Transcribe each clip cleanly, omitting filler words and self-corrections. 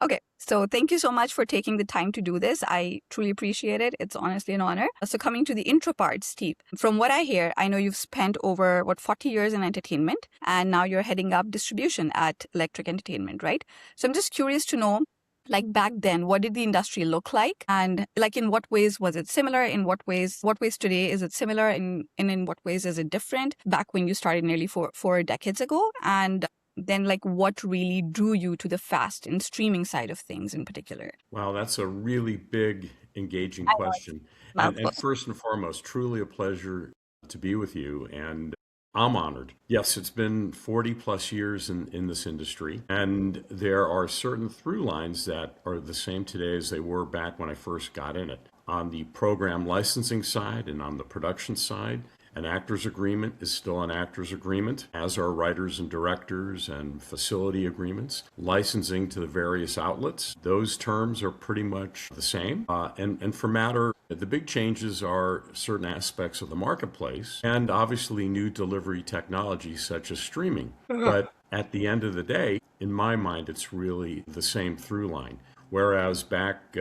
Okay, so thank you so much for taking the time to do this. I truly appreciate it. It's honestly an honor. So coming to the intro part, Steve, from what I hear, I know you've spent over 40 years in entertainment, and now you're heading up distribution at Electric Entertainment, right? So I'm just curious to know, like back then, what did the industry look like? And like in what ways was it similar? In what ways today is it similar? And in what ways is it different back when you started nearly four decades ago? And then like what really drew you to the fast and streaming side of things in particular? Wow, that's a really big, engaging I know it's question. a And mouthful. first and foremost, truly a pleasure to be with you. And I'm honored. Yes, it's been 40 plus years in this industry. And there are certain through lines that are the same today as they were back when I first got in it. On the program licensing side and on the production side, an actor's agreement is still an actor's agreement, as are writers and directors and facility agreements. Licensing to the various outlets, those terms are pretty much the same. And for Matter, the big changes are certain aspects of the marketplace and obviously new delivery technologies such as streaming. But at the end of the day, in my mind, it's really the same through line. Whereas back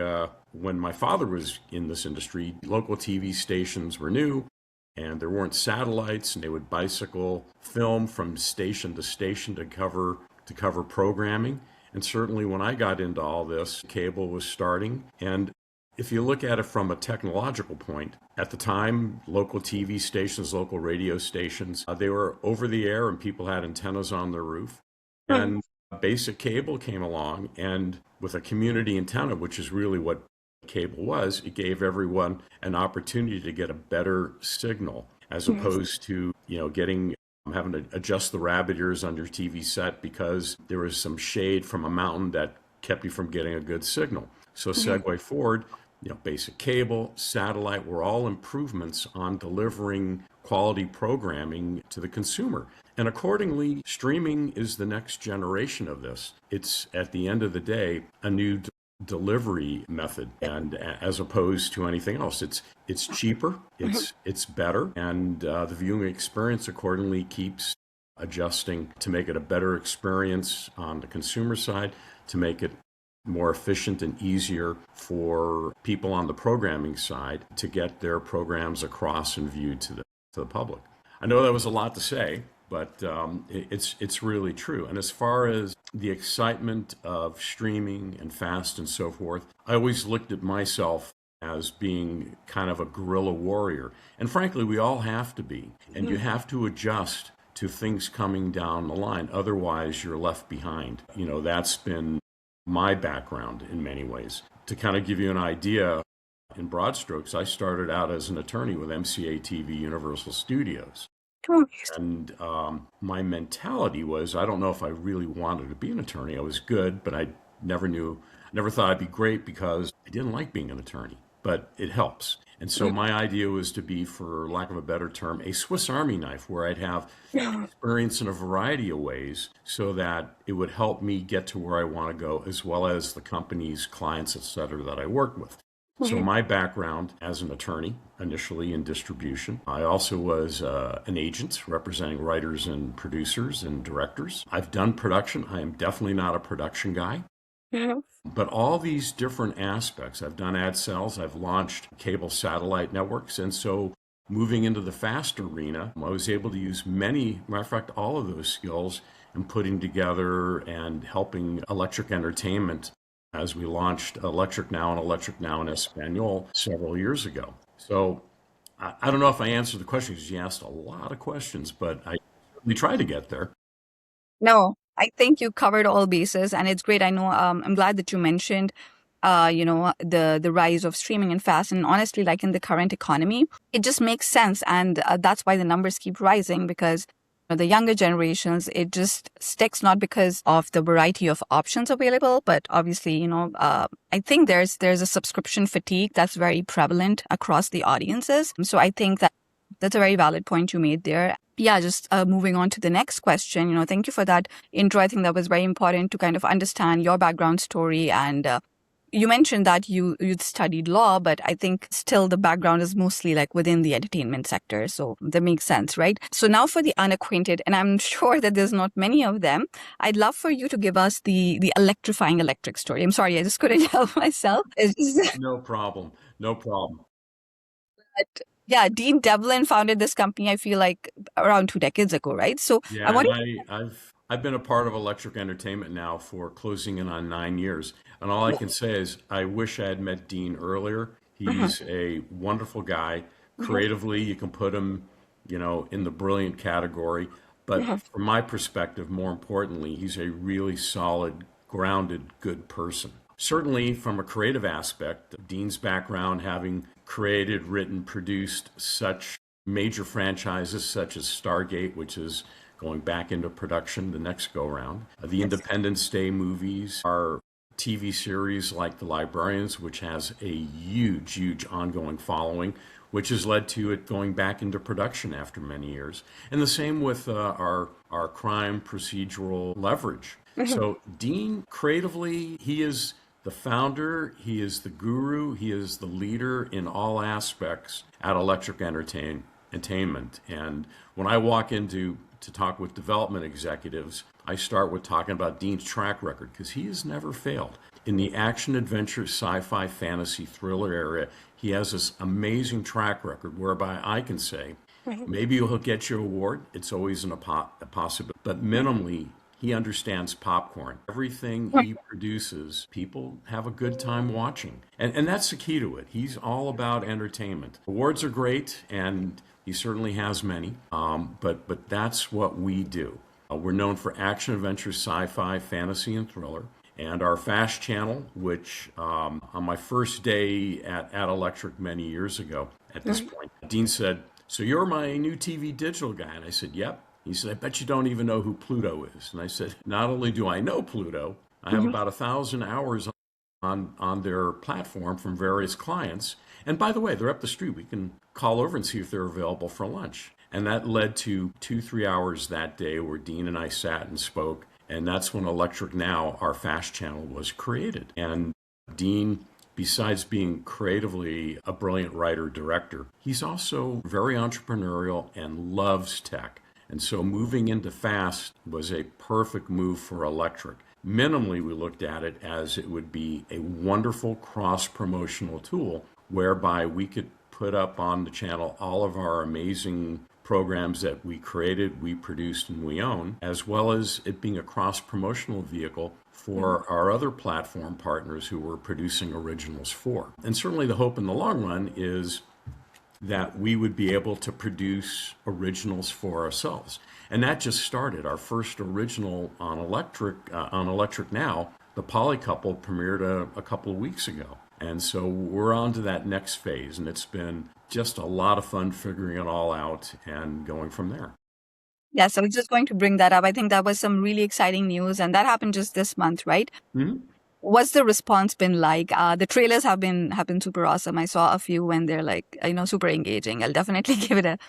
when my father was in this industry, local TV stations were new and there weren't satellites, and they would bicycle film from station to station to cover programming. And certainly when I got into all this, cable was starting. And if you look at it from a technological point, at the time, local TV stations, local radio stations, they were over the air and people had antennas on their roof. And basic cable came along, and with a community antenna, which is really what cable was, it gave everyone an opportunity to get a better signal as Yes. opposed to, getting having to adjust the rabbit ears on your TV set because there was some shade from a mountain that kept you from getting a good signal. So Mhm. segue forward, basic cable, satellite were all improvements on delivering quality programming to the consumer. And accordingly, streaming is the next generation of this. It's at the end of the day a new delivery method, and as opposed to anything else, it's cheaper, it's better, and the viewing experience accordingly keeps adjusting to make it a better experience on the consumer side, to make it more efficient and easier for people on the programming side to get their programs across and viewed to the public. I know that was a lot to say, but it's really true. And as far as the excitement of streaming and fast and so forth, I always looked at myself as being kind of a guerrilla warrior. And frankly, we all have to be. And you have to adjust to things coming down the line. Otherwise, you're left behind. That's been my background in many ways. To kind of give you an idea, in broad strokes, I started out as an attorney with MCA TV Universal Studios. And my mentality was, I don't know if I really wanted to be an attorney. I was good, but I never thought I'd be great because I didn't like being an attorney, but it helps. And so my idea was to be, for lack of a better term, a Swiss Army knife where I'd have experience in a variety of ways so that it would help me get to where I want to go, as well as the companies, clients, et cetera, that I work with. So my background as an attorney, initially in distribution. I also was an agent representing writers and producers and directors. I've done production. I am definitely not a production guy. But all these different aspects, I've done ad sales, I've launched cable satellite networks. And so moving into the fast arena, I was able to use matter of fact, all of those skills in putting together and helping Electric Entertainment as we launched Electric Now and Electric Now in Espanol several years ago. So I don't know if I answered the question because you asked a lot of questions, but we tried to get there. No, I think you covered all bases, and it's great. I know. I'm glad that you mentioned, the rise of streaming and fast. And honestly, like in the current economy, it just makes sense, and that's why the numbers keep rising because the younger generations, it just sticks not because of the variety of options available, but obviously, I think there's a subscription fatigue that's very prevalent across the audiences. So I think that's a very valid point you made there. Yeah, just moving on to the next question. Thank you for that intro. I think that was very important to kind of understand your background story and you mentioned that you'd studied law, but I think still the background is mostly like within the entertainment sector. So that makes sense, right? So now for the unacquainted, and I'm sure that there's not many of them, I'd love for you to give us the electrifying electric story. I'm sorry, I just couldn't help myself. It's just, No problem. No problem. but yeah, Dean Devlin founded this company, I feel like around 2 decades ago, right? So I Yeah, and wanted I've been a part of Electric Entertainment now for closing in on 9 years, and all I to. can say is I wish I had met Dean earlier. He's a wonderful guy. Creatively, you can put him, in the brilliant category. But from my perspective, more importantly, he's a really solid, grounded, good person. Certainly, from a creative aspect, Dean's background, having created, written, produced such major franchises such as Stargate, which is going back into production the next go round, the Independence Day movies, our TV series like The Librarians, which has a huge, huge ongoing following, which has led to it going back into production after many years. And the same with our crime procedural Leverage. So Dean, creatively, he is the founder, he is the guru, he is the leader in all aspects at Electric Entertainment. And when I walk into to talk with development executives, I start with talking about Dean's track record because he has never failed. In the action, adventure, sci fi, fantasy, thriller area, he has this amazing track record whereby I can say, maybe he'll get you an award. It's always a possibility. But minimally, he understands popcorn. Everything he produces, people have a good time watching. And that's the key to it. He's all about entertainment. Awards are great, and he certainly has many, but that's what we do. We're known for action, adventure, sci-fi, fantasy, and thriller. And our Fast channel, which on my first day at Electric many years ago, at this point, Dean said, "So you're my new TV digital guy?" And I said, "Yep." He said, "I bet you don't even know who Pluto is." And I said, "Not only do I know Pluto, I have about 1,000 hours on their platform from various clients. And by the way, they're up the street. We can call over and see if they're available for lunch." And that led to 2, 3 hours that day where Dean and I sat and spoke. And that's when Electric Now, our Fast channel, was created. And Dean, besides being creatively a brilliant writer director, he's also very entrepreneurial and loves tech. And so moving into Fast was a perfect move for Electric. Minimally, we looked at it as it would be a wonderful cross promotional tool whereby we could put up on the channel all of our amazing programs that we created, we produced, and we own, as well as it being a cross promotional vehicle for our other platform partners who we're producing originals for. And certainly the hope in the long run is that we would be able to produce originals for ourselves. And that just started. Our first original on Electric Now, The Polycouple, premiered a couple of weeks ago. And so we're on to that next phase, and it's been just a lot of fun figuring it all out and going from there. Yes, I was just going to bring that up. I think that was some really exciting news, and that happened just this month, right? Mhm. What's the response been like? The trailers have been super awesome. I saw a few and they're like, super engaging. I'll definitely give it a.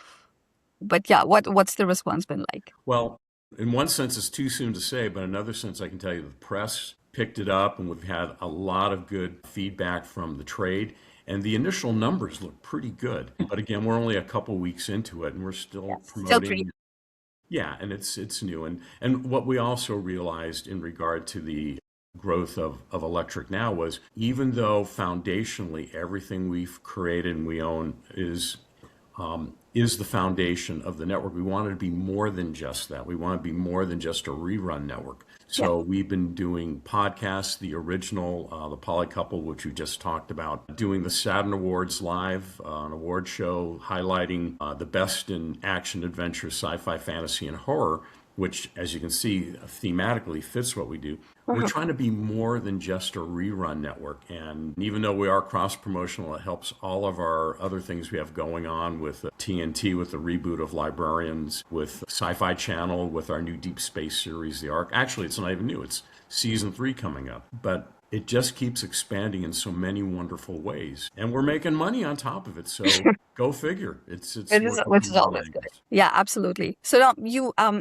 But yeah, what's the response been like? Well, in one sense, it's too soon to say, but in another sense, I can tell you the press picked it up, and we've had a lot of good feedback from the trade. And the initial numbers look pretty good. But again, we're only a couple weeks into it, and we're still Yes, still pretty. promoting. Yeah, and it's new. And what we also realized in regard to the growth of Electric Now was even though foundationally everything we've created and we own is the foundation of the network. We want it to be more than just that. We want to be more than just a rerun network. Yeah. So we've been doing podcasts, the original, the Polycouple, which we just talked about, doing the Saturn Awards live, an award show highlighting the best in action, adventure, sci-fi, fantasy, and horror, which, as you can see, thematically fits what we do. We're trying to be more than just a rerun network. And even though we are cross promotional, it helps all of our other things we have going on with TNT, with the reboot of Librarians, with Sci Fi Channel, with our new Deep Space series, The Ark. Actually, it's not even new, it's season 3 coming up. But it just keeps expanding in so many wonderful ways. And we're making money on top of it. So go figure. It's working Which from is all always good. angles. Yeah, absolutely. So now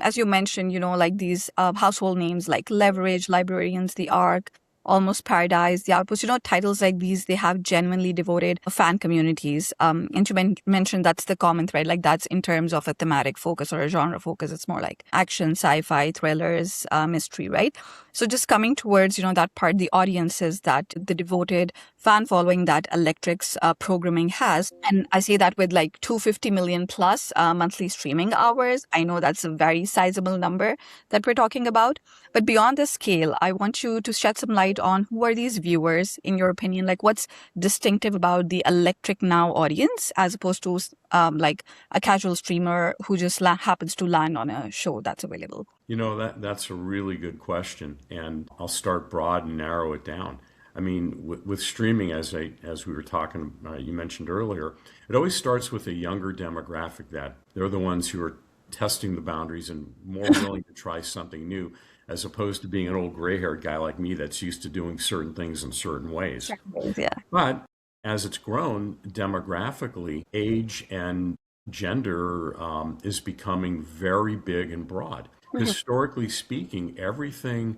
as you mentioned, like these household names like Leverage, Librarians, The Ark. Almost Paradise, The Outpost, titles like these, they have genuinely devoted fan communities. And you mentioned that's the common thread, like that's in terms of a thematic focus or a genre focus. It's more like action, sci-fi, thrillers, mystery, right? So just coming towards, that part, the audiences that the devoted fan following that Electric's programming has. And I say that with like 250 million plus monthly streaming hours. I know that's a very sizable number that we're talking about. But beyond the scale, I want you to shed some light on who are these viewers, in your opinion? Like what's distinctive about the Electric Now audience as opposed to like a casual streamer who just happens to land on a show that's available? That's a really good question, and I'll start broad and narrow it down. I mean, with streaming, as we were talking, you mentioned earlier, it always starts with a younger demographic that they're the ones who are testing the boundaries and more willing to try something new, as opposed to being an old gray-haired guy like me that's used to doing certain things in certain ways. Yeah. But as it's grown demographically, age and gender is becoming very big and broad. Historically speaking, everything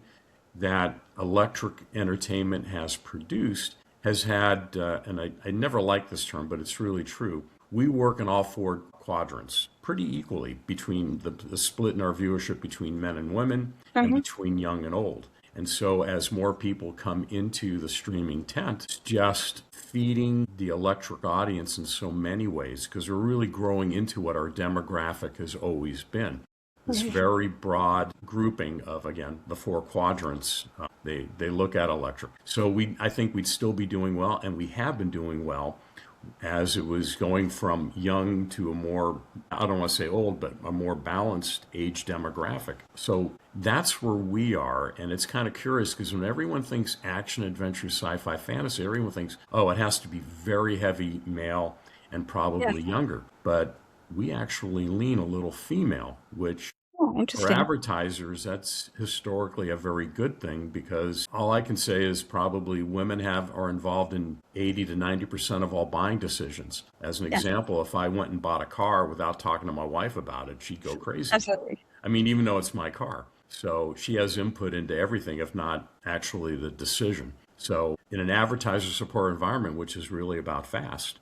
that electric entertainment has produced has had, and I never like this term, but it's really true. We work in all four quadrants pretty equally between the split in our viewership between men and women and between young and old. And so as more people come into the streaming tent, it's just feeding the electric audience in so many ways because we're really growing into what our demographic has always been. This very broad grouping of, again, the four quadrants, they look at electric. So I think we'd still be doing well, and we have been doing well as it was going from young to a more, I don't want to say old, but a more balanced age demographic. So that's where we are, and it's kind of curious because when everyone thinks action, adventure, sci-fi, fantasy, everyone thinks, oh, it has to be very heavy male and probably younger. But we actually lean a little female, which for Interesting. advertisers, that's historically a very good thing because all I can say is probably women are involved in 80 to 90% of all buying decisions. As an example, if I went and bought a car without talking to my wife about it, she'd go crazy. Absolutely. I mean, even though it's my car. So she has input into everything, if not actually the decision. So in an advertiser support environment, which is really about fast,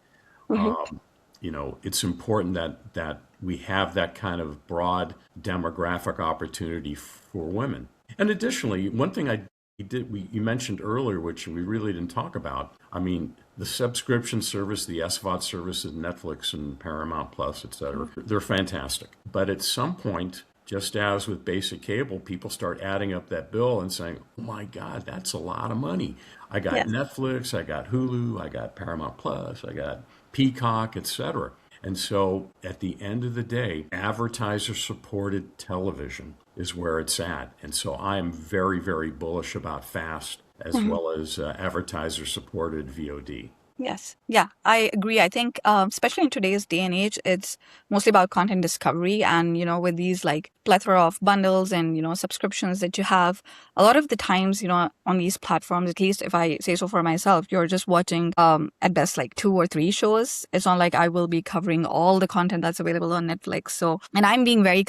it's important that we have that kind of broad demographic opportunity for women. And additionally, one thing you mentioned earlier, which we really didn't talk about. I mean, the subscription service, the SVOD services, Netflix and Paramount Plus, et cetera, they're fantastic. But at some point, just as with basic cable, people start adding up that bill and saying, oh my God, that's a lot of money. I got Netflix, I got Hulu, I got Paramount Plus, I got Peacock, et cetera. And so at the end of the day, advertiser-supported television is where it's at. And so I am very, very bullish about FAST as well as advertiser-supported VOD. Yes. Yeah, I agree. I think, especially in today's day and age, it's mostly about content discovery. And, with these like plethora of bundles and, subscriptions that you have, a lot of the times, on these platforms, at least if I say so for myself, you're just watching at best like 2 or 3 shows. It's not like I will be covering all the content that's available on Netflix. So, and I'm being very,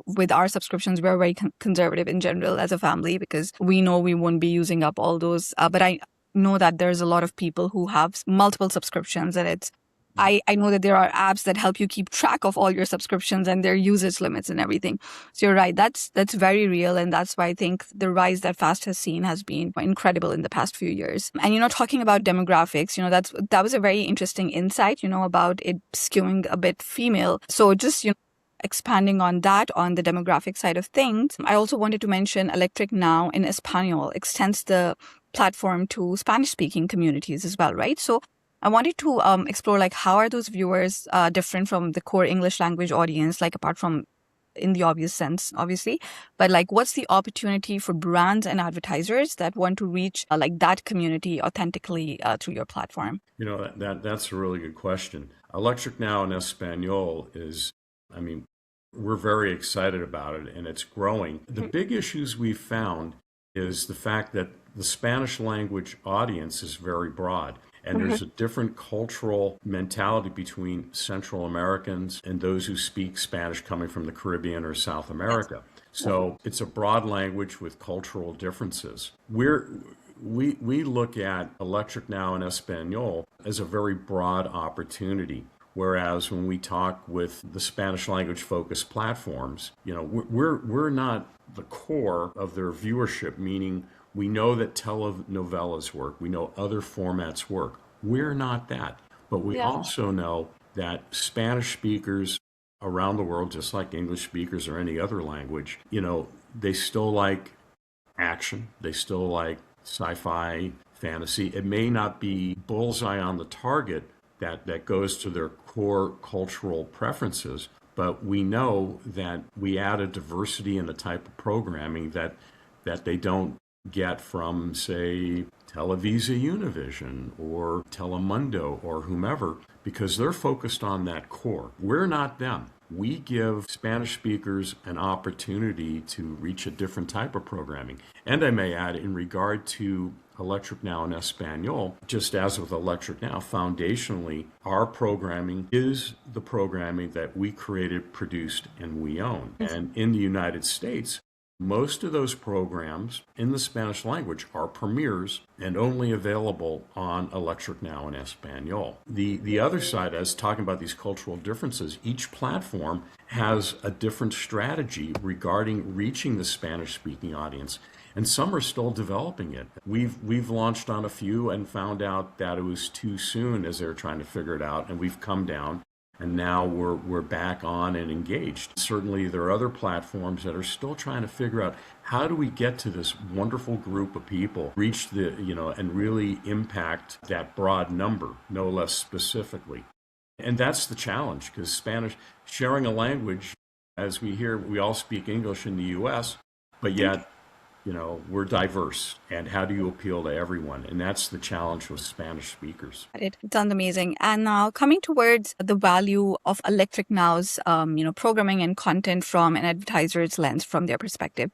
with our subscriptions, we're very conservative in general as a family because we know we won't be using up all those. But I know that there's a lot of people who have multiple subscriptions, and I know that there are apps that help you keep track of all your subscriptions and their usage limits and everything. So you're right. That's very real. And that's why I think the rise that FAST has seen has been incredible in the past few years. And, talking about demographics, that was a very interesting insight, about it skewing a bit female. So just, expanding on that, on the demographic side of things, I also wanted to mention Electric Now in Espanol extends the platform to Spanish-speaking communities as well, right? So I wanted to explore, like, how are those viewers different from the core English language audience, like, apart from in the obvious sense, obviously, but like, what's the opportunity for brands and advertisers that want to reach like that community authentically through your platform? That's a really good question. Electric Now in Espanol is, we're very excited about it, and it's growing. The big issues we've found is the fact that the Spanish language audience is very broad, and there's a different cultural mentality between Central Americans and those who speak Spanish coming from the Caribbean or South America. So it's a broad language with cultural differences. we look at Electric Now and Espanol as a very broad opportunity. Whereas when we talk with the Spanish language focused platforms, we're not the core of their viewership, meaning we know that telenovelas work, we know other formats work. We're not that. But we Yeah. also know that Spanish speakers around the world, just like English speakers or any other language, they still like action, they still like sci-fi, fantasy. It may not be bullseye on the target that goes to their core cultural preferences, but we know that we add a diversity in the type of programming that they don't get from, say, Televisa Univision or Telemundo or whomever, because they're focused on that core. We're not them. We give Spanish speakers an opportunity to reach a different type of programming. And I may add, in regard to Electric Now and Espanol, just as with Electric Now, foundationally, our programming is the programming that we created, produced, and we own. And in the United States, most of those programs in the Spanish language are premieres and only available on Electric Now and Espanol. The other side, as talking about these cultural differences, each platform has a different strategy regarding reaching the Spanish-speaking audience, and some are still developing it. We've launched on a few and found out that it was too soon as they were trying to figure it out, and we've come down. And now we're back on and engaged. Certainly there are other platforms that are still trying to figure out how do we get to this wonderful group of people, reach and really impact that broad number, no less specifically. And that's the challenge, because Spanish, sharing a language, as we hear, we all speak English in the US, but yet we're diverse, and how do you appeal to everyone? And that's the challenge with Spanish speakers. It sounds amazing. And now coming towards the value of Electric Now's, programming and content from an advertiser's lens, from their perspective.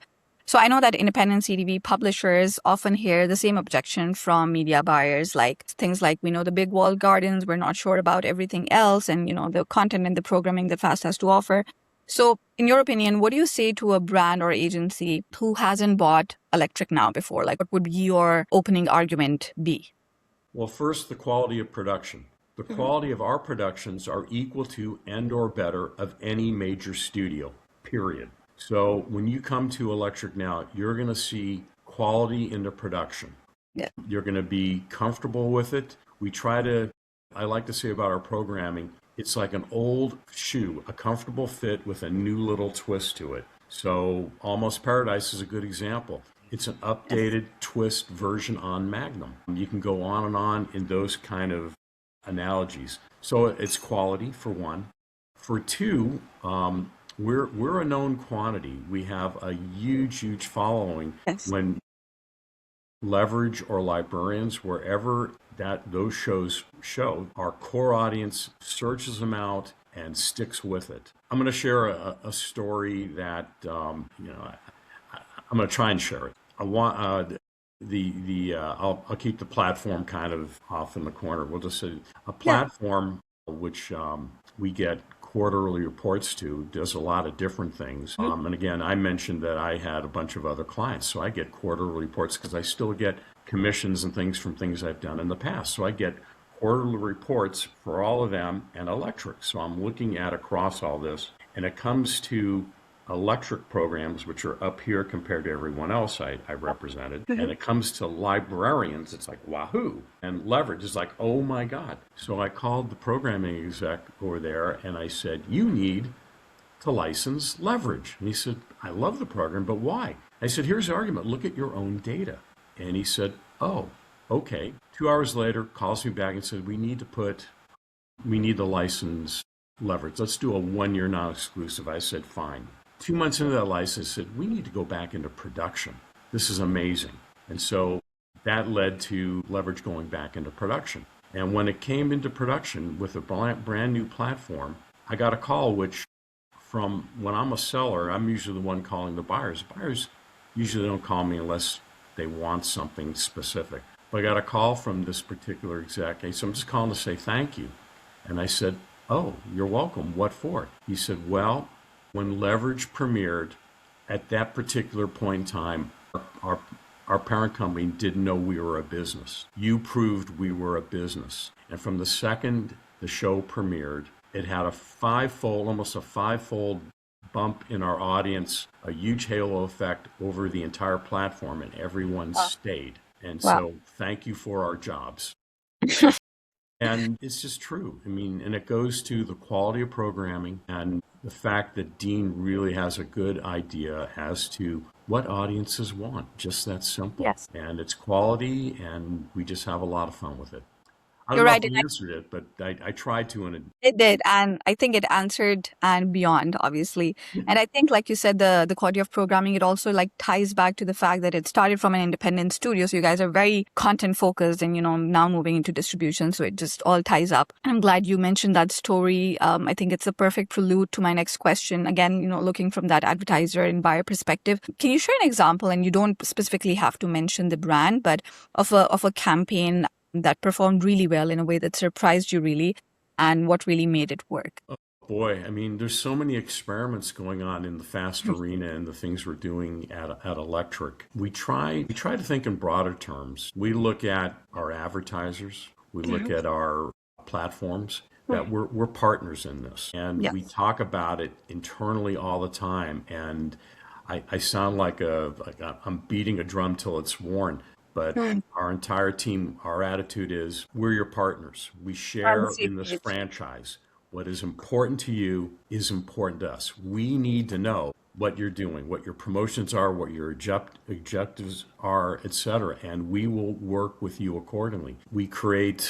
So I know that independent CTV publishers often hear the same objection from media buyers, like things like, we know the big walled gardens, we're not sure about everything else, and the content and the programming that FAST has to offer. So in your opinion, what do you say to a brand or agency who hasn't bought Electric Now before? Like, what would your opening argument be? Well, first, the quality of production. The quality of our productions are equal to and or better of any major studio, period. So when you come to Electric Now, you're going to see quality in the production. Yeah. You're going to be comfortable with it. I like to say about our programming, it's like an old shoe, a comfortable fit with a new little twist to it. So Almost Paradise is a good example. It's an updated twist version on Magnum. You can go on and on in those kind of analogies. So it's quality, for one. For two, we're a known quantity. We have a huge following. Yes. When Leverage or Librarians, wherever those shows show, our core audience searches them out and sticks with it. I'm going to share a story that I'm going to try and share it. I want I'll keep the platform kind of off in the corner. We'll just say a platform which we get quarterly reports to does a lot of different things. And again, I mentioned that I had a bunch of other clients, so I get quarterly reports because I still get commissions and things from things I've done in the past. So I get quarterly reports for all of them and Electric. So I'm looking at across all this, and it comes to Electric programs, which are up here compared to everyone else I represented. And it comes to Librarians, it's like, wahoo. And Leverage is like, oh my God. So I called the programming exec over there and I said, you need to license Leverage. And he said, I love the program, but why? I said, here's the argument. Look at your own data. And he said, oh, okay. 2 hours later, calls me back and said, we need to license Leverage. Let's do a 1-year non-exclusive. I said, fine. 2 months into that license, I said, we need to go back into production. This is amazing. And so that led to Leverage going back into production. And when it came into production with a brand new platform, I got a call, which from when I'm a seller, I'm usually the one calling the buyers. Buyers usually don't call me unless they want something specific. But I got a call from this particular exec. He said, I'm just calling to say thank you. And I said, oh, you're welcome. What for? He said, well, when Leverage premiered, at that particular point in time, our our parent company didn't know we were a business. You proved we were a business. And from the second the show premiered, it had almost a five-fold bump in our audience, a huge halo effect over the entire platform, and everyone Wow. stayed. And Wow. so thank you for our jobs. And it's just true. I mean, and it goes to the quality of programming and the fact that Dean really has a good idea as to what audiences want. Just that simple. Yes. And it's quality, and we just have a lot of fun with it. I You're don't know right. if I answered it, but I tried to, and It did, and I think it answered and beyond, obviously. And I think, like you said, the quality of programming, it also like ties back to the fact that it started from an independent studio. So you guys are very content focused, and now moving into distribution. So it just all ties up. And I'm glad you mentioned that story. I think it's a perfect prelude to my next question. Again, looking from that advertiser and buyer perspective, can you share an example? And you don't specifically have to mention the brand, but of a campaign that performed really well in a way that surprised you really, and what really made it work? boy, I mean, there's so many experiments going on in the fast arena and the things we're doing at Electric. We try to think in broader terms. We look at our advertisers, we look at our platforms, that we're partners in this, and we Yes. talk about it internally all the time. And I sound like I'm beating a drum till it's worn. But Hmm. our entire team, our attitude is we're your partners. We We're on the share same in this page. franchise. What is important to you is important to us. We need to know what you're doing, what your promotions are, what your objectives are, etc., and we will work with you accordingly. We've created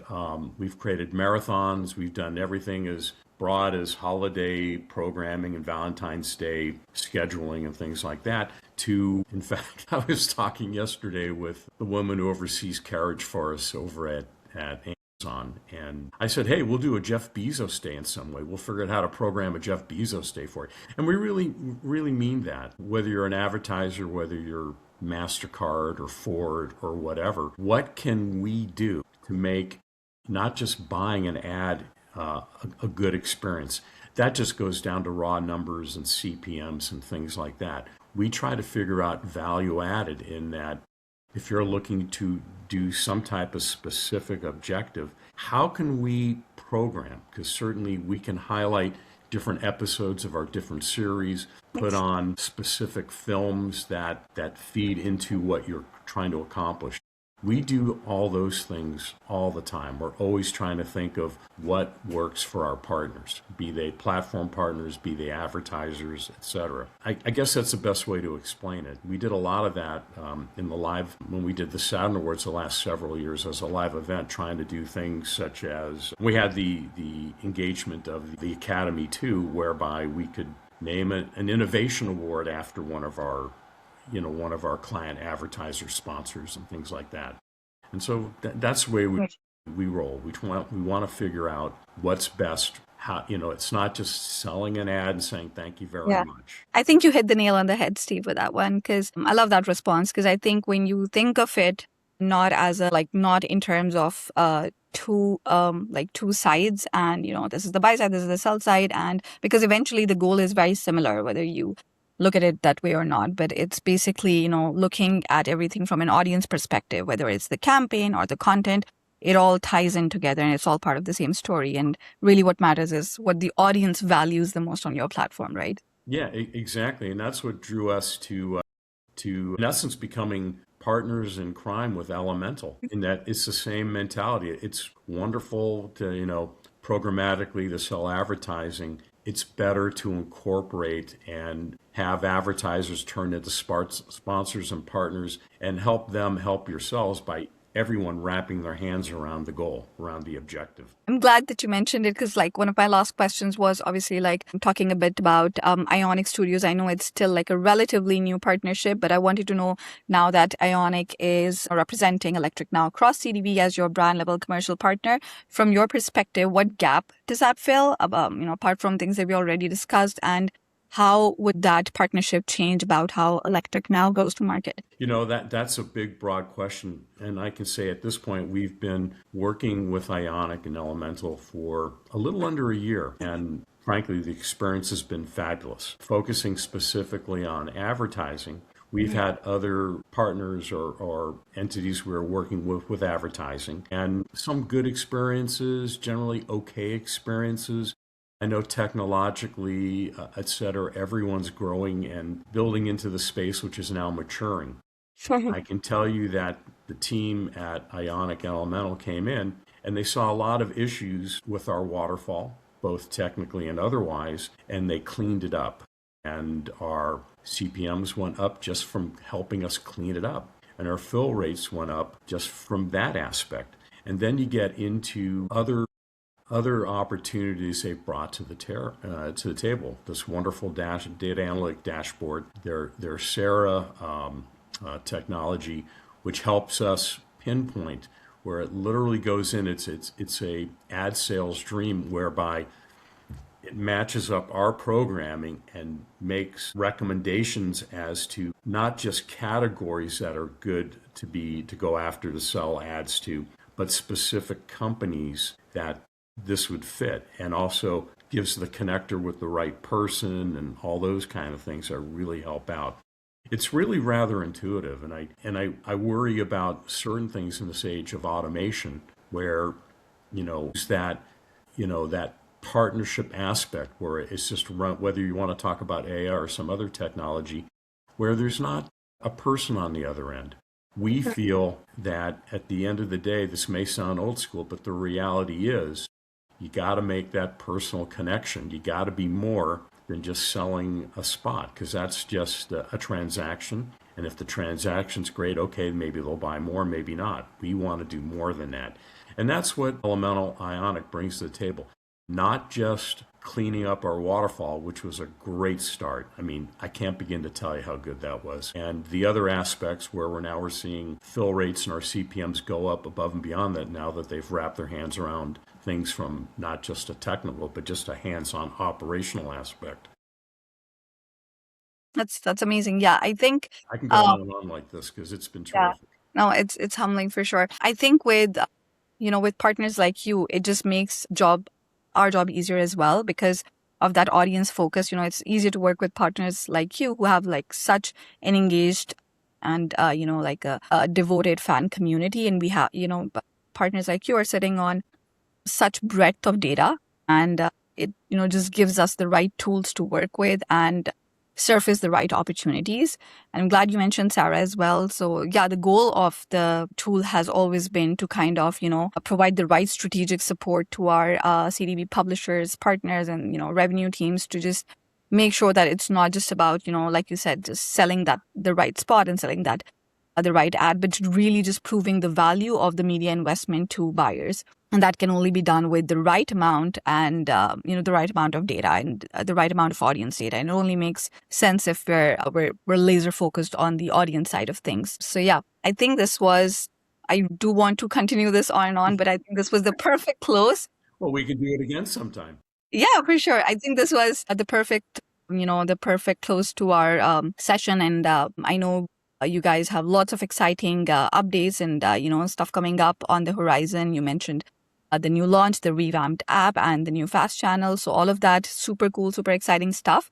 marathons. We've done everything as broad as holiday programming and Valentine's Day scheduling and things like that. In fact, I was talking yesterday with the woman who oversees carriage for us over at Amazon, and I said, hey, we'll do a Jeff Bezos day in some way. We'll figure out how to program a Jeff Bezos day for you. And we really, really mean that. Whether you're an advertiser, whether you're MasterCard or Ford or whatever, what can we do to make not just buying an ad a good experience? That just goes down to raw numbers and CPMs and things like that. We try to figure out value added in that. If you're looking to do some type of specific objective, how can we program? Because certainly we can highlight different episodes of our different series, put on specific films that feed into what you're trying to accomplish. We do all those things all the time. We're always trying to think of what works for our partners, be they platform partners, be they advertisers, etc. I guess that's the best way to explain it. We did a lot of that in the live, when we did the Saturn Awards the last several years as a live event, trying to do things such as, we had the engagement of the Academy too, whereby we could name an innovation award after one of our client advertiser sponsors and things like that. And so that's the way we roll. We want to figure out what's best. How, it's not just selling an ad and saying thank you very Yeah. much. I think you hit the nail on the head, Steve, with that one, because I love that response. Because I think when you think of it not as not in terms of two sides, and this is the buy side, this is the sell side, and because eventually the goal is very similar, whether you look at it that way or not. But it's basically looking at everything from an audience perspective, whether it's the campaign or the content. It all ties in together, and it's all part of the same story. And really, what matters is what the audience values the most on your platform, right? Yeah, exactly. And that's what drew us to in essence becoming partners in crime with Elemental, in that it's the same mentality. It's wonderful to programmatically to sell advertising. It's better to incorporate and have advertisers turn into sponsors and partners, and help them help yourselves by everyone wrapping their hands around the goal, around the objective. I'm glad that you mentioned it, because one of my last questions was obviously talking a bit about Ionic Studios. I know it's still a relatively new partnership, but I wanted to know, now that Ionic is representing Electric Now across CDB as your brand level commercial partner, from your perspective, what gap does that fill, apart from things that we already discussed, and how would that partnership change about how Electric Now goes to market? That's a big, broad question. And I can say at this point, we've been working with Ionic and Elemental for a little under a year. And frankly, the experience has been fabulous. Focusing specifically on advertising, We've had other partners or entities we're working with advertising, and some good experiences, generally okay experiences. I know technologically, et cetera, everyone's growing and building into the space, which is now maturing. I can tell you that the team at Ionic Elemental came in and they saw a lot of issues with our waterfall, both technically and otherwise, and they cleaned it up. And our CPMs went up just from helping us clean it up. And our fill rates went up just from that aspect. And then you get into other opportunities they've brought to the table. This wonderful data analytic dashboard, their Sarah technology, which helps us pinpoint where it literally goes in. It's a ad sales dream whereby it matches up our programming and makes recommendations as to not just categories that are good to go after to sell ads to, but specific companies that this would fit, and also gives the connector with the right person and all those kind of things that really help out. It's really rather intuitive, and I worry about certain things in this age of automation where that partnership aspect where it's just run, whether you want to talk about AI or some other technology, where there's not a person on the other end. We feel that at the end of the day, this may sound old school, but the reality is you got to make that personal connection. You got to be more than just selling a spot, because that's just a transaction. And if the transaction's great, okay, maybe they'll buy more, maybe not. We want to do more than that. And that's what Elemental Ionic brings to the table. Not just cleaning up our waterfall, which was a great start. I mean, I can't begin to tell you how good that was. And the other aspects where we're seeing fill rates and our CPMs go up above and beyond that now that they've wrapped their hands around things from not just a technical, but just a hands-on operational aspect. That's amazing. Yeah, I think I can go on and on like this because it's been yeah. terrific. No, it's humbling for sure. I think with with partners like you, it just makes our job easier as well because of that audience focus. It's easier to work with partners like you who have like such an engaged and like a devoted fan community, and we have partners like you are sitting on such breadth of data, and it just gives us the right tools to work with and surface the right opportunities. And I'm glad you mentioned Sarah as well. So yeah, the goal of the tool has always been to kind of provide the right strategic support to our CDB publishers, partners, and revenue teams to just make sure that it's not just about like you said, just selling that the right spot and selling that the right ad, but really just proving the value of the media investment to buyers. And that can only be done with the right amount and, the right amount of data and the right amount of audience data. And it only makes sense if we're laser focused on the audience side of things. So yeah, I think I do want to continue this on and on, but I think this was the perfect close. Well, we can do it again sometime. Yeah, for sure. I think this was the perfect close to our session. And I know you guys have lots of exciting updates and, stuff coming up on the horizon. You mentioned the new launch, the revamped app, and the new fast channel. So all of that, super cool, super exciting stuff.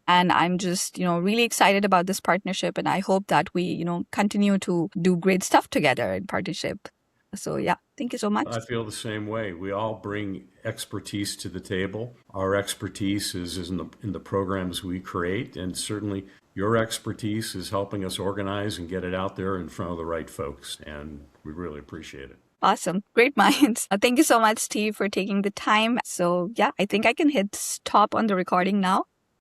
And I'm just, really excited about this partnership. And I hope that we, continue to do great stuff together in partnership. So yeah, thank you so much. I feel the same way. We all bring expertise to the table. Our expertise is in the programs we create, and certainly your expertise is helping us organize and get it out there in front of the right folks, and we really appreciate it. Awesome. Great minds. Thank you so much, Steve, for taking the time. So yeah, I think I can hit stop on the recording now.